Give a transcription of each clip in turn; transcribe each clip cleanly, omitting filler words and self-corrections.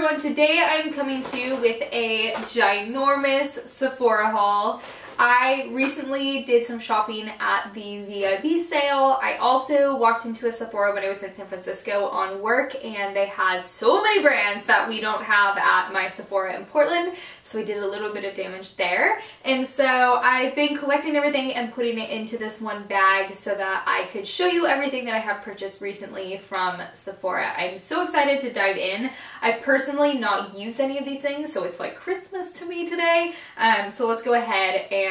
everyone, today I'm coming to you with a ginormous Sephora haul. I recently did some shopping at the VIB sale. I also walked into a Sephora when I was in San Francisco on work, and they had so many brands that we don't have at my Sephora in Portland, so we did a little bit of damage there. And so I've been collecting everything and putting it into this one bag so that I could show you everything that I have purchased recently from Sephora. I'm so excited to dive in. I've personally not used any of these things, so it's like Christmas to me today. So let's go ahead and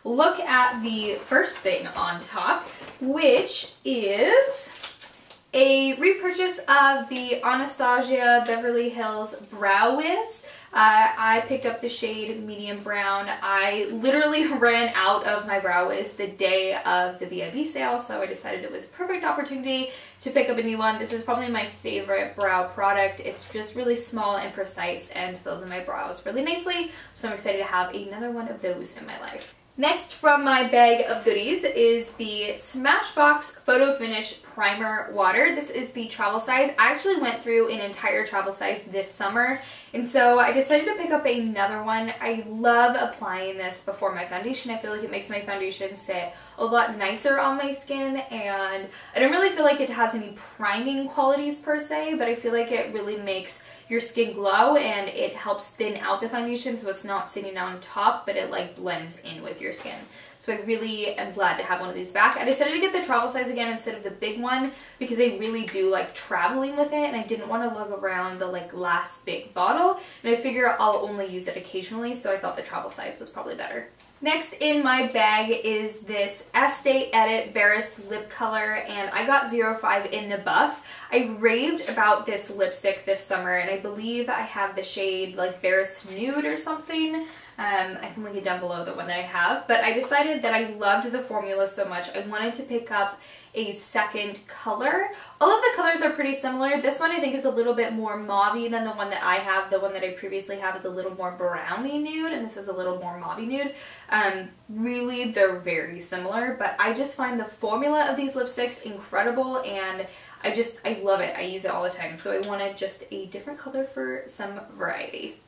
look at the first thing on top, which is a repurchase of the Anastasia Beverly Hills Brow Wiz. I picked up the shade medium brown. I literally ran out of my Brow Wiz the day of the VIB sale, so I decided it was a perfect opportunity to pick up a new one. This is probably my favorite brow product. It's just really small and precise and fills in my brows really nicely, so I'm excited to have another one of those in my life. Next from my bag of goodies is the Smashbox Photo Finish Primer Water. This is the travel size. I actually went through an entire travel size this summer, and so I decided to pick up another one. I love applying this before my foundation. I feel like it makes my foundation sit a lot nicer on my skin, and I don't really feel like it has any priming qualities per se, but I feel like it really makes your skin glow, and it helps thin out the foundation so it's not sitting on top, but it like blends in with your skin. So I really am glad to have one of these back. I decided to get the travel size again instead of the big one because I really do like traveling with it, and I didn't want to lug around the like last big bottle, and I figure I'll only use it occasionally, so I thought the travel size was probably better. Next in my bag is this Estee Edit Barest lip color, and I got 05 in the buff. I raved about this lipstick this summer, and I believe I have the shade like Barest Nude or something. I can link it down below, the one that I have, but I decided that I loved the formula so much I wanted to pick up a second color. All of the colors are pretty similar. This one I think is a little bit more mauve-y than the one that I have. The one that I previously have is a little more browny nude, and this is a little more mauve-y nude. Really, they're very similar, but I just find the formula of these lipsticks incredible, and I love it. I use it all the time, so I wanted just a different color for some variety.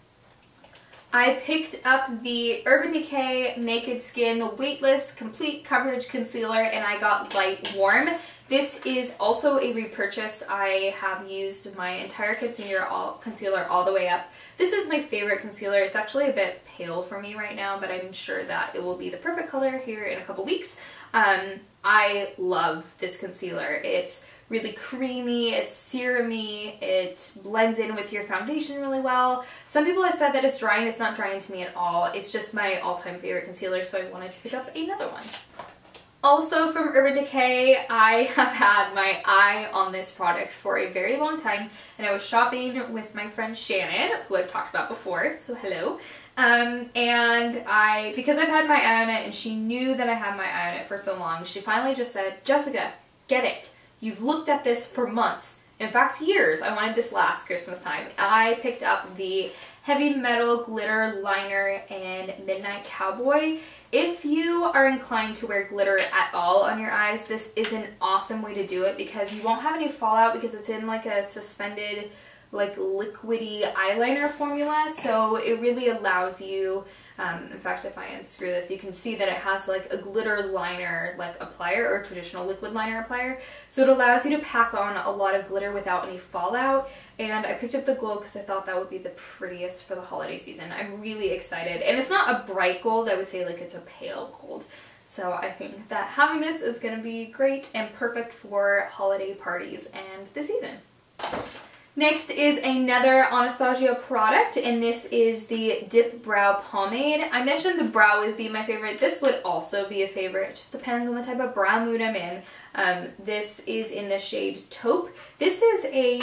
I picked up the Urban Decay Naked Skin Weightless Complete Coverage Concealer, and I got Light Warm. This is also a repurchase. I have used my entire concealer all the way up. This is my favorite concealer. It's actually a bit pale for me right now, but I'm sure that it will be the perfect color here in a couple weeks. I love this concealer. It's really creamy, it's serumy, it blends in with your foundation really well. Some people have said that it's drying. It's not drying to me at all. It's just my all-time favorite concealer, so I wanted to pick up another one. Also from Urban Decay, I have had my eye on this product for a very long time, and I was shopping with my friend Shannon, who I've talked about before, so hello. Because I've had my eye on it and she knew that I had my eye on it for so long, she finally just said, "Jessica, get it. You've looked at this for months. In fact, years. I wanted this last Christmas time." I picked up the Heavy Metal Glitter Liner in Midnight Cowboy. If you are inclined to wear glitter at all on your eyes, this is an awesome way to do it because you won't have any fallout because it's in like a suspended, like liquidy eyeliner formula, so it really allows you, in fact, if I unscrew this, you can see that it has like a glitter liner like applier, or traditional liquid liner applier, so it allows you to pack on a lot of glitter without any fallout. And I picked up the gold because I thought that would be the prettiest for the holiday season. I'm really excited, and it's not a bright gold. I would say like it's a pale gold. So I think that having this is going to be great and perfect for holiday parties and the season. Next is another Anastasia product, and this is the Dip Brow Pomade. I mentioned the Brow Wiz being my favorite. This would also be a favorite. It just depends on the type of brow mood I'm in. This is in the shade Taupe. This is a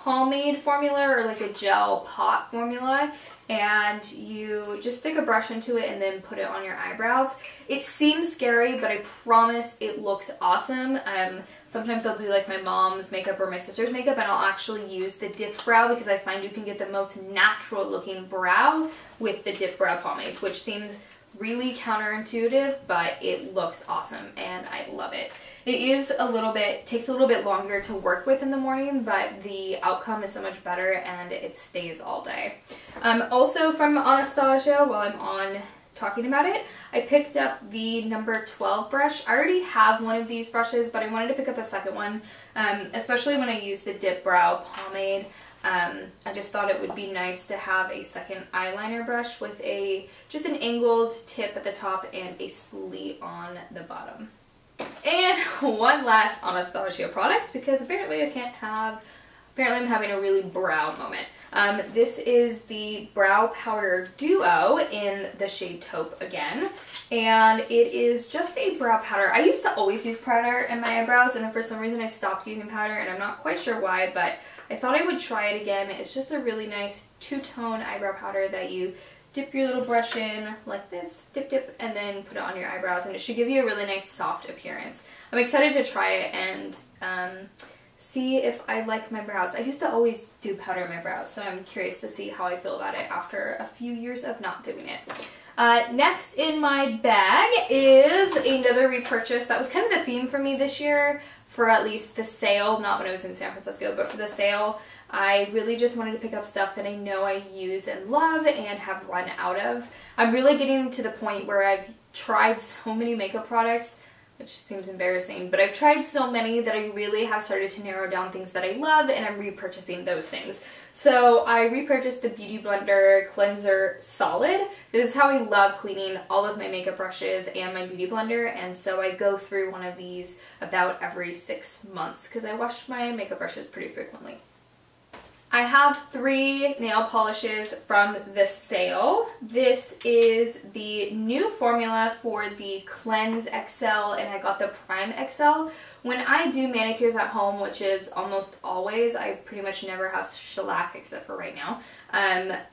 pomade formula, or like a gel pot formula, and you just stick a brush into it and then put it on your eyebrows. It seems scary, but I promise it looks awesome. Sometimes I'll do like my mom's makeup or my sister's makeup, and I'll actually use the Dip Brow because I find you can get the most natural looking brow with the Dip Brow Pomade, which seems really counterintuitive, but it looks awesome and I love it. It is takes a little bit longer to work with in the morning, but the outcome is so much better and it stays all day. Also from Anastasia, while I'm on talking about it, I picked up the number 12 brush. I already have one of these brushes, but I wanted to pick up a second one, especially when I use the Dip Brow Pomade. I just thought it would be nice to have a second eyeliner brush with just an angled tip at the top and a spoolie on the bottom. And one last Anastasia product, because apparently I'm having a really brow moment. This is the Brow Powder Duo in the shade Taupe again, and it is just a brow powder. I used to always use powder in my eyebrows, and then for some reason I stopped using powder, and I'm not quite sure why, but I thought I would try it again. It's just a really nice two-tone eyebrow powder that you dip your little brush in like this, dip dip, and then put it on your eyebrows, and it should give you a really nice soft appearance. I'm excited to try it and see if I like my brows. I used to always do powder in my brows, so I'm curious to see how I feel about it after a few years of not doing it. Next in my bag is another repurchase. That was kind of the theme for me this year, for at least the sale, not when I was in San Francisco, but for the sale. I really just wanted to pick up stuff that I know I use and love and have run out of. I'm really getting to the point where I've tried so many makeup products, which seems embarrassing, but I've tried so many that I really have started to narrow down things that I love, and I'm repurchasing those things. So I repurchased the Beauty Blender Cleanser Solid. This is how I love cleaning all of my makeup brushes and my Beauty Blender, and so I go through one of these about every 6 months because I wash my makeup brushes pretty frequently. I have 3 nail polishes from the sale. This is the new formula for the Cleanse XL, and I got the Prime XL. When I do manicures at home, which is almost always, I pretty much never have shellac except for right now,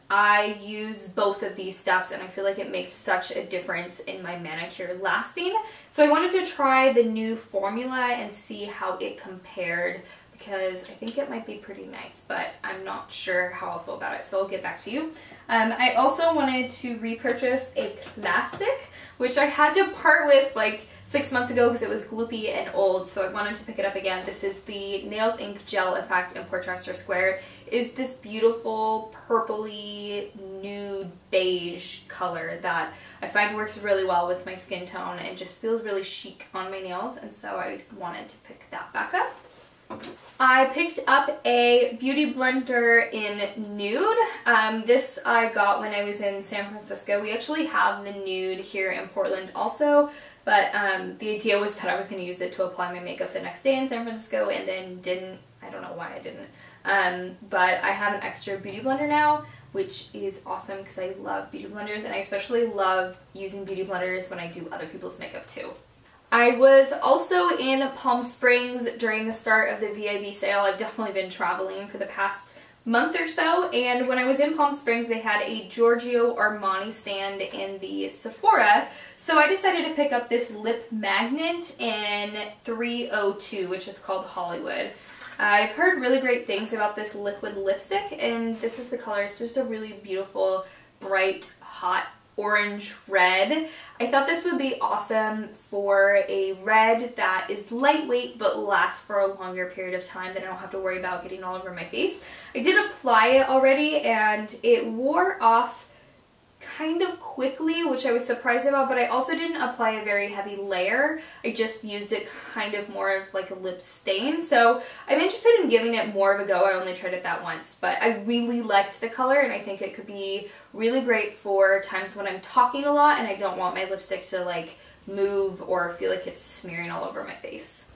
I use both of these steps, and I feel like it makes such a difference in my manicure lasting. So I wanted to try the new formula and see how it compared, because I think it might be pretty nice, but I'm not sure how I'll feel about it, so I'll get back to you. I also wanted to repurchase a classic, which I had to part with like 6 months ago because it was gloopy and old, so I wanted to pick it up again. This is the Nails Ink Gel Effect in Porchester Square. It's this beautiful purpley nude beige color that I find works really well with my skin tone and just feels really chic on my nails, and so I wanted to pick that back up. I picked up a Beauty Blender in Nude. This I got when I was in San Francisco. We actually have the Nude here in Portland also, but the idea was that I was going to use it to apply my makeup the next day in San Francisco, and then didn't. I don't know why I didn't. But I have an extra Beauty Blender now, which is awesome because I love Beauty Blenders, and I especially love using Beauty Blenders when I do other people's makeup too. I was also in Palm Springs during the start of the VIB sale. I've definitely been traveling for the past month or so, and when I was in Palm Springs they had a Giorgio Armani stand in the Sephora, so I decided to pick up this lip magnet in 302, which is called Hollywood. I've heard really great things about this liquid lipstick, and this is the color. It's just a really beautiful, bright, hot orange red. I thought this would be awesome for a red that is lightweight but lasts for a longer period of time that I don't have to worry about getting all over my face. I did apply it already and it wore off kind of quickly, which I was surprised about, but I also didn't apply a very heavy layer. I just used it kind of more of like a lip stain, so I'm interested in giving it more of a go. I only tried it that once, but I really liked the color, and I think it could be really great for times when I'm talking a lot and I don't want my lipstick to like move or feel like it's smearing all over my face.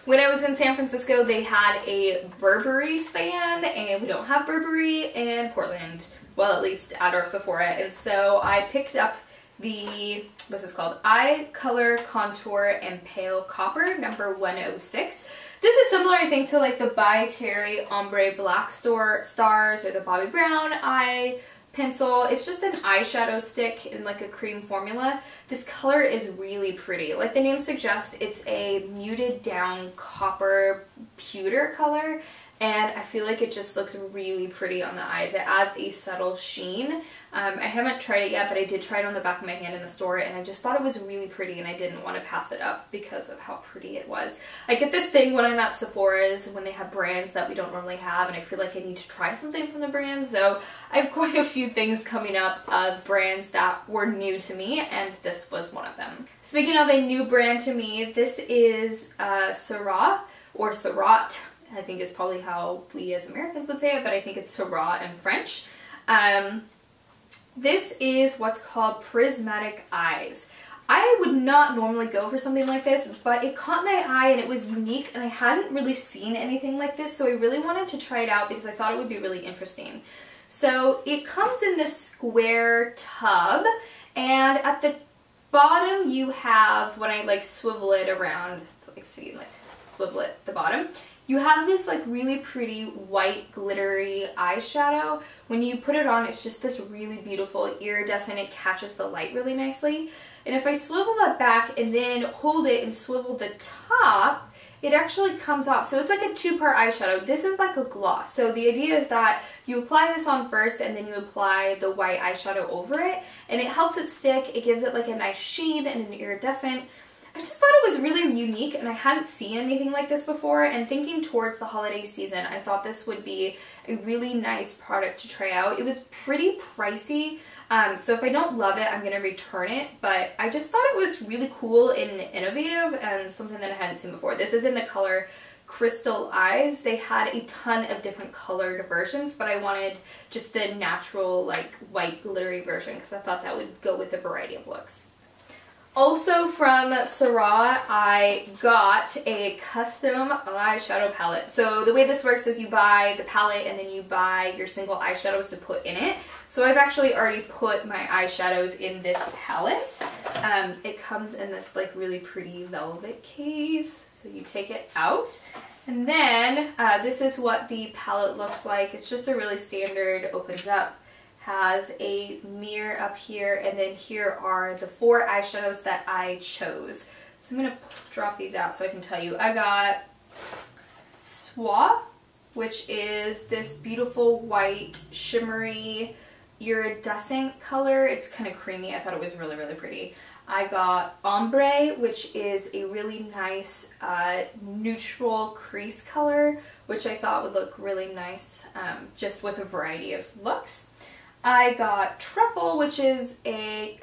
When I was in San Francisco, they had a Burberry stand, and we don't have Burberry in Portland. Well, at least at our Sephora, and so I picked up the, what's this called? Eye Color Contour and Pale Copper, number 106. This is similar, I think, to like the By Terry Ombre Black Stars or the Bobbie Brown eye pencil. It's just an eyeshadow stick in like a cream formula. This color is really pretty. Like the name suggests, it's a muted down copper pewter color, and I feel like it just looks really pretty on the eyes. It adds a subtle sheen. I haven't tried it yet, but I did try it on the back of my hand in the store, and I just thought it was really pretty, and I didn't want to pass it up because of how pretty it was. I get this thing when I'm at Sephora's when they have brands that we don't normally have, and I feel like I need to try something from the brands, so I have quite a few things coming up of brands that were new to me, and this was one of them. Speaking of a new brand to me, this is Surrat, or Surrat, I think is probably how we as Americans would say it, but I think it's Surrat in French. This is what's called Prismatic Eyes. I would not normally go for something like this, but it caught my eye and it was unique, and I hadn't really seen anything like this, so I really wanted to try it out because I thought it would be really interesting. So it comes in this square tub, and at the bottom you have, when I like swivel it around, like see, like swivel it at the bottom, you have this like really pretty white glittery eyeshadow. When you put it on, it's just this really beautiful iridescent. It catches the light really nicely. And if I swivel that back and then hold it and swivel the top, it actually comes off. So it's like a two-part eyeshadow. This is like a gloss. So the idea is that you apply this on first and then you apply the white eyeshadow over it, and it helps it stick. It gives it like a nice sheen and an iridescent. I just thought it was really unique, and I hadn't seen anything like this before, and thinking towards the holiday season, I thought this would be a really nice product to try out. It was pretty pricey, so if I don't love it, I'm going to return it, but I just thought it was really cool and innovative and something that I hadn't seen before. This is in the color Crystal Eyes. They had a ton of different colored versions, but I wanted just the natural like white glittery version because I thought that would go with a variety of looks. Also from Surrat, I got a custom eyeshadow palette. So the way this works is you buy the palette and then you buy your single eyeshadows to put in it. So I've actually already put my eyeshadows in this palette. It comes in this like really pretty velvet case. So you take it out. And then this is what the palette looks like. It's just a really standard, opens up, has a mirror up here, and then here are the 4 eyeshadows that I chose. So I'm going to drop these out so I can tell you. I got Soie, which is this beautiful white shimmery iridescent color. It's kind of creamy. I thought it was really, really pretty. I got Ombre, which is a really nice neutral crease color, which I thought would look really nice just with a variety of looks. I got Truffle, which is a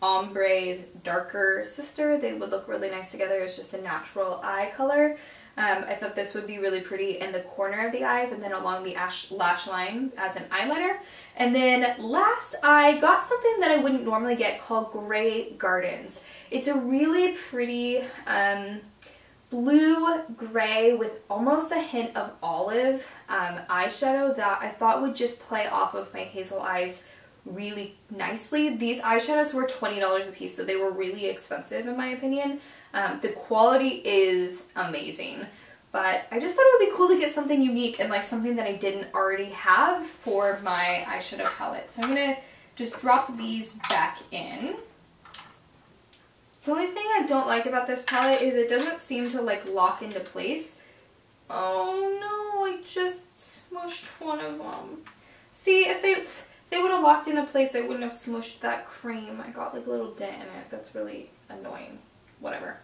Ombre's darker sister. They would look really nice together. It's just a natural eye color. I thought this would be really pretty in the corner of the eyes and then along the lash line as an eyeliner. And then last, I got something that I wouldn't normally get called Grey Gardens. It's a really pretty blue gray with almost a hint of olive eyeshadow that I thought would just play off of my hazel eyes really nicely. These eyeshadows were $20 a piece, so they were really expensive in my opinion. The quality is amazing, but I just thought it would be cool to get something unique and like something that I didn't already have for my eyeshadow palette. So I'm gonna just drop these back in. The only thing I don't like about this palette is it doesn't seem to like lock into place. Oh no, I just smushed one of them. See, if they would have locked into place, I wouldn't have smushed that cream. I got like a little dent in it. That's really annoying. Whatever.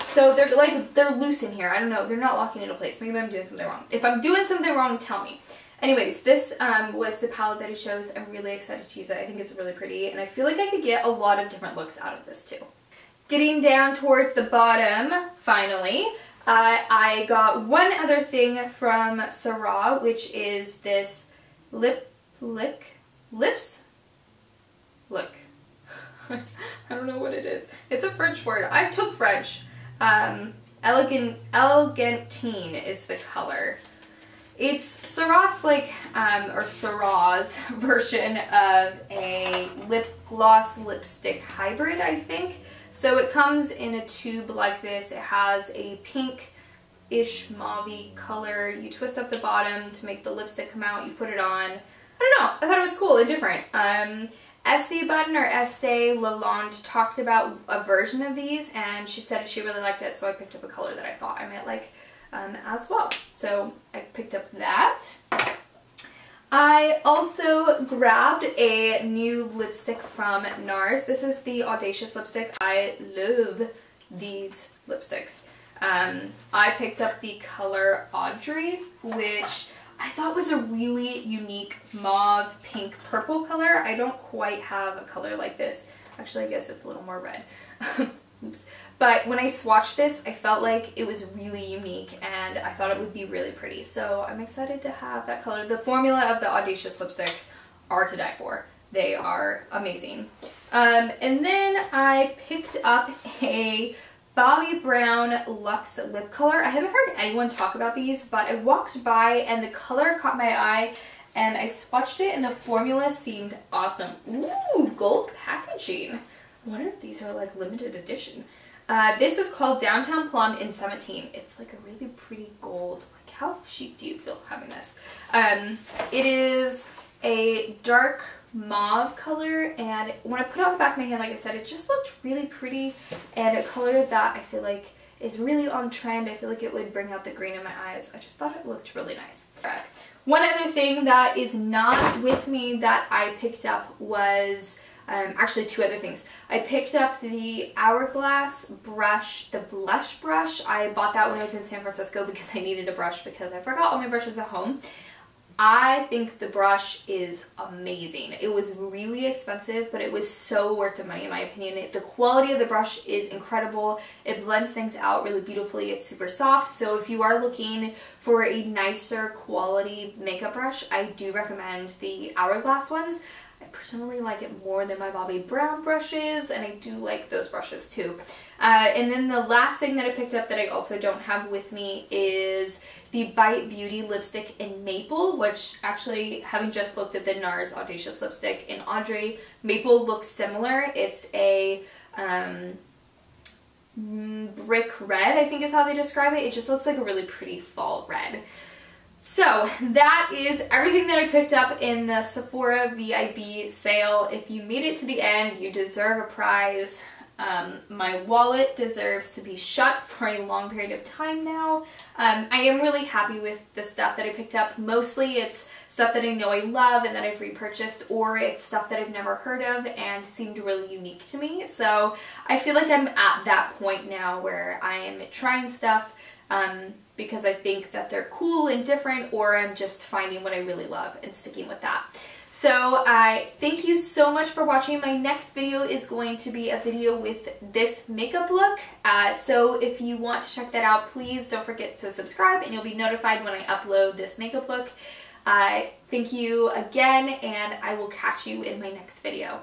So they're loose in here. I don't know. They're not locking into place. Maybe I'm doing something wrong. If I'm doing something wrong, tell me. Anyways, this was the palette that I chose. I'm really excited to use it. I think it's really pretty, and I feel like I could get a lot of different looks out of this too. Getting down towards the bottom, finally, I got one other thing from Surrat, which is this lips. Look. I don't know what it is. It's a French word. I took French. Elegantine is the color. It's Surrat's like, or Surrat's version of a lip gloss lipstick hybrid, I think. So it comes in a tube like this. It has a pink-ish mauve-y color. You twist up the bottom to make the lipstick come out. You put it on. I don't know. I thought it was cool and different. Estee Button or Estee Lalonde talked about a version of these, and she said she really liked it, so I picked up a color that I thought I might like. as well. So I picked up that. I also grabbed a new lipstick from Nars. This is the Audacious lipstick. I love these lipsticks. I picked up the color Audrey, which I thought was a really unique mauve, pink, purple color. I don't quite have a color like this. Actually, I guess it's a little more red. Oops. But when I swatched this, I felt like it was really unique and I thought it would be really pretty. So I'm excited to have that color. The formula of the Audacious lipsticks are to die for. They are amazing. And then I picked up a Bobbie Brown Luxe lip color. I haven't heard anyone talk about these, but I walked by and the color caught my eye and I swatched it and the formula seemed awesome. Ooh, gold packaging. I wonder if these are like limited edition. This is called Downtown Plum in 17. It's like a really pretty gold. Like, how chic do you feel having this? It is a dark mauve color, and when I put it on the back of my hand, like I said, it just looked really pretty and a color that I feel like is really on trend. I feel like it would bring out the green in my eyes. I just thought it looked really nice. One other thing that is not with me that I picked up was actually two other things. I picked up the Hourglass brush, the blush brush. I bought that when I was in San Francisco because I needed a brush because I forgot all my brushes at home. I think the brush is amazing. It was really expensive, but it was so worth the money in my opinion. The quality of the brush is incredible. It blends things out really beautifully. It's super soft. So if you are looking for a nicer quality makeup brush, I do recommend the Hourglass ones. I personally like it more than my Bobbie Brown brushes, and I do like those brushes too. And then the last thing that I picked up that I also don't have with me is the Bite Beauty lipstick in Maple, which actually, having just looked at the Nars Audacious lipstick in Audrey, Maple looks similar. It's a brick red, I think is how they describe it. It just looks like a really pretty fall red. So that is everything that I picked up in the Sephora VIB sale. If you made it to the end, you deserve a prize. My wallet deserves to be shut for a long period of time now. I am really happy with the stuff that I picked up. Mostly it's stuff that I know I love and that I've repurchased, or it's stuff that I've never heard of and seemed really unique to me. So I feel like I'm at that point now where I am trying stuff because I think that they're cool and different, or I'm just finding what I really love and sticking with that. So I thank you so much for watching. My next video is going to be a video with this makeup look. So if you want to check that out, please don't forget to subscribe and you'll be notified when I upload this makeup look. Thank you again, and I will catch you in my next video.